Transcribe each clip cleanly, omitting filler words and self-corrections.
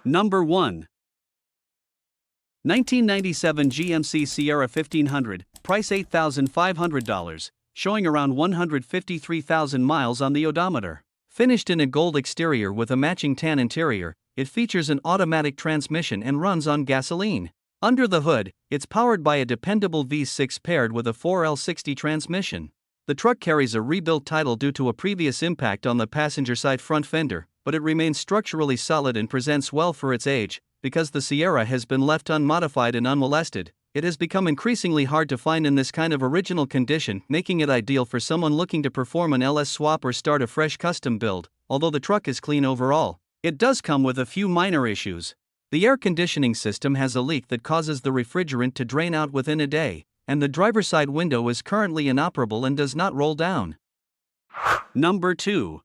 Number 1. 1997 GMC Sierra 1500, price $8,500, showing around 153,000 miles on the odometer. Finished in a gold exterior with a matching tan interior, it features an automatic transmission and runs on gasoline. Under the hood, it's powered by a dependable V6 paired with a 4L60 transmission. The truck carries a rebuilt title due to a previous impact on the passenger side front fender, but it remains structurally solid and presents well for its age. Because the Sierra has been left unmodified and unmolested, it has become increasingly hard to find in this kind of original condition, making it ideal for someone looking to perform an LS swap or start a fresh custom build. Although the truck is clean overall, it does come with a few minor issues. The air conditioning system has a leak that causes the refrigerant to drain out within a day, and the driver's side window is currently inoperable and does not roll down. Number 2.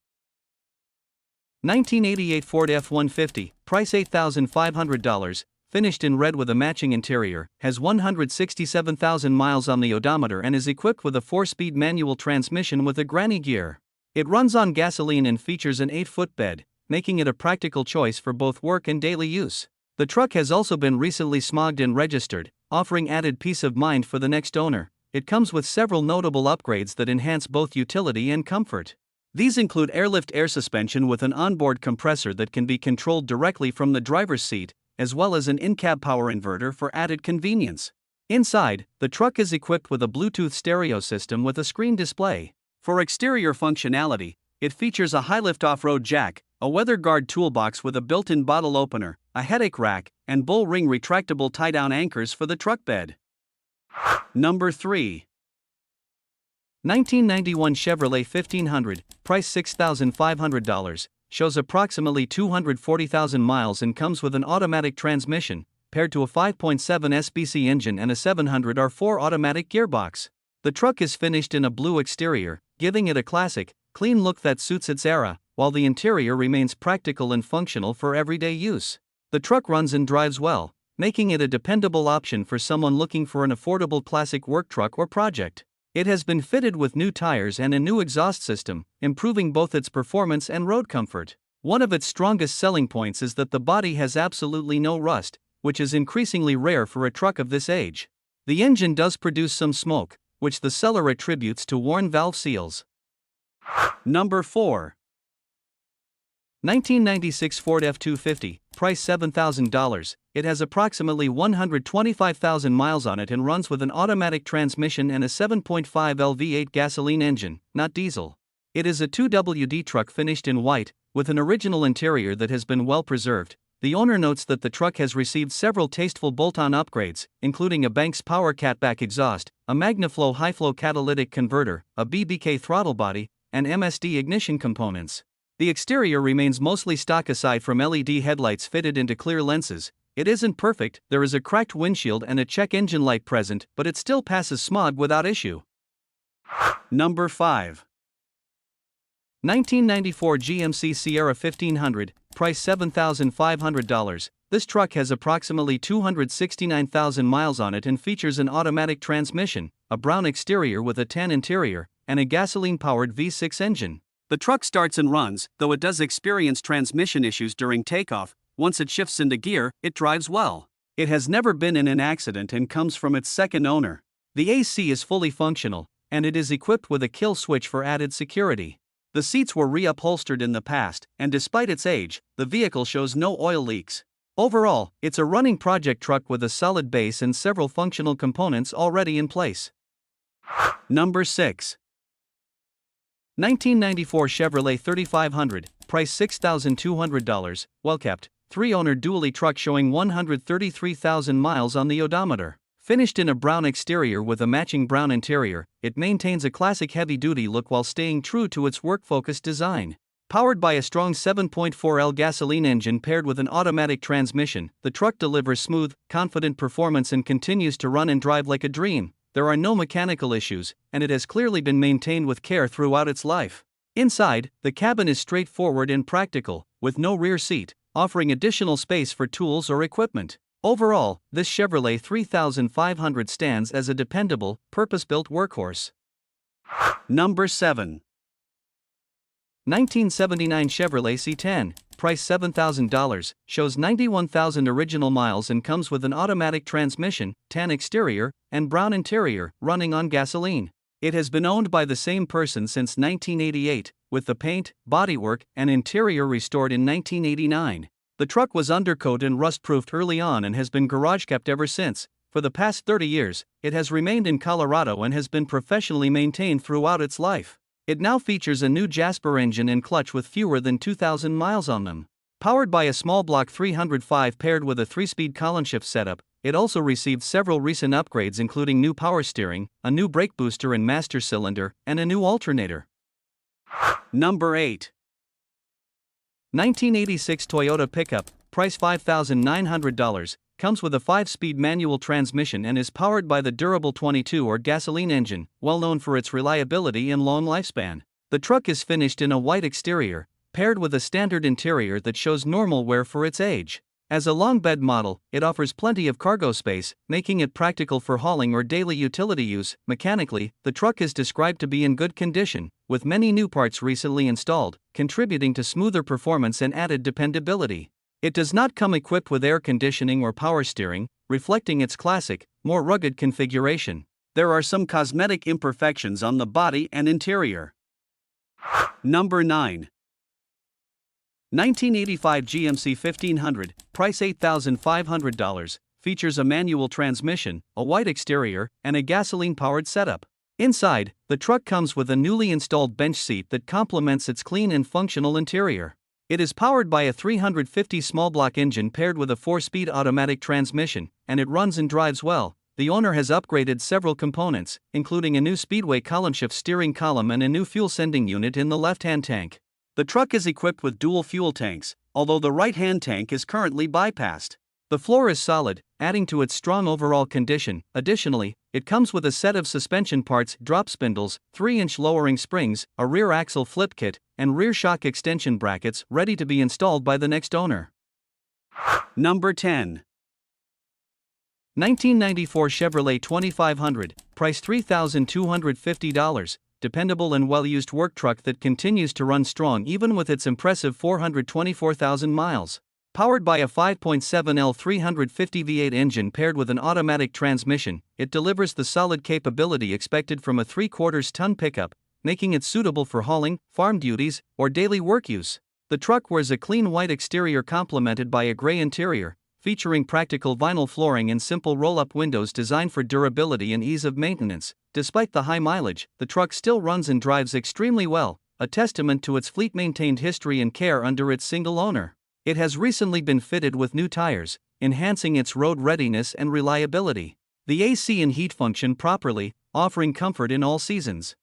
1988 Ford F250, price $8,500, finished in red with a matching interior, has 167,000 miles on the odometer and is equipped with a 4-speed manual transmission with a granny gear. It runs on gasoline and features an 8-foot bed, making it a practical choice for both work and daily use. The truck has also been recently smogged and registered, offering added peace of mind for the next owner. It comes with several notable upgrades that enhance both utility and comfort. These include airlift air suspension with an onboard compressor that can be controlled directly from the driver's seat, as well as an in-cab power inverter for added convenience. Inside, the truck is equipped with a Bluetooth stereo system with a screen display. For exterior functionality, it features a high-lift off-road jack, a weather guard toolbox with a built-in bottle opener, a headache rack, and bull ring retractable tie-down anchors for the truck bed. Number 3. 1991 Chevrolet 1500, price $6,500, shows approximately 240,000 miles and comes with an automatic transmission, paired to a 5.7 SBC engine and a 700R4 automatic gearbox. The truck is finished in a blue exterior, giving it a classic, clean look that suits its era, while the interior remains practical and functional for everyday use. The truck runs and drives well, making it a dependable option for someone looking for an affordable classic work truck or project. It has been fitted with new tires and a new exhaust system, improving both its performance and road comfort. One of its strongest selling points is that the body has absolutely no rust, which is increasingly rare for a truck of this age. The engine does produce some smoke, which the seller attributes to worn valve seals. Number 4. 1996 Ford F250, price $7,000. It has approximately 125,000 miles on it and runs with an automatic transmission and a 7.5L V8 gasoline engine, not diesel. It is a 2WD truck finished in white, with an original interior that has been well preserved. The owner notes that the truck has received several tasteful bolt-on upgrades, including a Banks Power Catback exhaust, a MagnaFlow high-flow catalytic converter, a BBK throttle body, and MSD ignition components. The exterior remains mostly stock aside from LED headlights fitted into clear lenses. It isn't perfect, there is a cracked windshield and a check engine light present, but it still passes smog without issue. Number 5. 1994 GMC Sierra 1500, price $7,500. This truck has approximately 269,000 miles on it and features an automatic transmission, a brown exterior with a tan interior, and a gasoline-powered V6 engine. The truck starts and runs, though it does experience transmission issues during takeoff. Once it shifts into gear, it drives well. It has never been in an accident and comes from its second owner. The AC is fully functional, and it is equipped with a kill switch for added security. The seats were reupholstered in the past, and despite its age, the vehicle shows no oil leaks. Overall, it's a running project truck with a solid base and several functional components already in place. Number 6. 1994 Chevrolet 3500, price $6,200, well-kept, 3-owner dually truck showing 133,000 miles on the odometer. Finished in a brown exterior with a matching brown interior, it maintains a classic heavy-duty look while staying true to its work-focused design. Powered by a strong 7.4L gasoline engine paired with an automatic transmission, the truck delivers smooth, confident performance and continues to run and drive like a dream. There are no mechanical issues, and it has clearly been maintained with care throughout its life. Inside, the cabin is straightforward and practical, with no rear seat, offering additional space for tools or equipment. Overall, this Chevrolet 3500 stands as a dependable, purpose-built workhorse. Number 7. 1979 Chevrolet C10, price price $7,000, shows 91,000 original miles and comes with an automatic transmission, tan exterior, and brown interior, running on gasoline. It has been owned by the same person since 1988, with the paint, bodywork, and interior restored in 1989. The truck was undercoat and rust-proofed early on and has been garage-kept ever since. For the past 30 years, it has remained in Colorado and has been professionally maintained throughout its life. It now features a new Jasper engine and clutch with fewer than 2,000 miles on them. Powered by a small block 305 paired with a 3-speed column shift setup, it also received several recent upgrades including new power steering, a new brake booster and master cylinder, and a new alternator. Number 8. 1986 Toyota pickup, price $5,900, comes with a 5-speed manual transmission and is powered by the durable 22 or gasoline engine, well known for its reliability and long lifespan. The truck is finished in a white exterior, paired with a standard interior that shows normal wear for its age. As a long bed model, it offers plenty of cargo space, making it practical for hauling or daily utility use. Mechanically, the truck is described to be in good condition, with many new parts recently installed, contributing to smoother performance and added dependability. It does not come equipped with air conditioning or power steering, reflecting its classic, more rugged configuration. There are some cosmetic imperfections on the body and interior. Number 9. 1985 GMC 1500, price $8,500, features a manual transmission, a white exterior, and a gasoline-powered setup. Inside, the truck comes with a newly installed bench seat that complements its clean and functional interior. It is powered by a 350 small block engine paired with a 4-speed automatic transmission, and it runs and drives well. The owner has upgraded several components, including a new Speedway column shift steering column and a new fuel sending unit in the left-hand tank. The truck is equipped with dual fuel tanks, although the right-hand tank is currently bypassed. The floor is solid, adding to its strong overall condition. Additionally, it comes with a set of suspension parts, drop spindles, 3-inch lowering springs, a rear axle flip kit, and rear shock extension brackets ready to be installed by the next owner. Number 10. 1994 Chevrolet 2500, price $3,250. Dependable and well-used work truck that continues to run strong even with its impressive 424,000 miles. Powered by a 5.7L 350 V8 engine paired with an automatic transmission, it delivers the solid capability expected from a 3/4-ton pickup, making it suitable for hauling, farm duties, or daily work use. The truck wears a clean white exterior complemented by a gray interior, featuring practical vinyl flooring and simple roll-up windows designed for durability and ease of maintenance. Despite the high mileage, the truck still runs and drives extremely well, a testament to its fleet-maintained history and care under its single owner. It has recently been fitted with new tires, enhancing its road readiness and reliability. The AC and heat function properly, offering comfort in all seasons.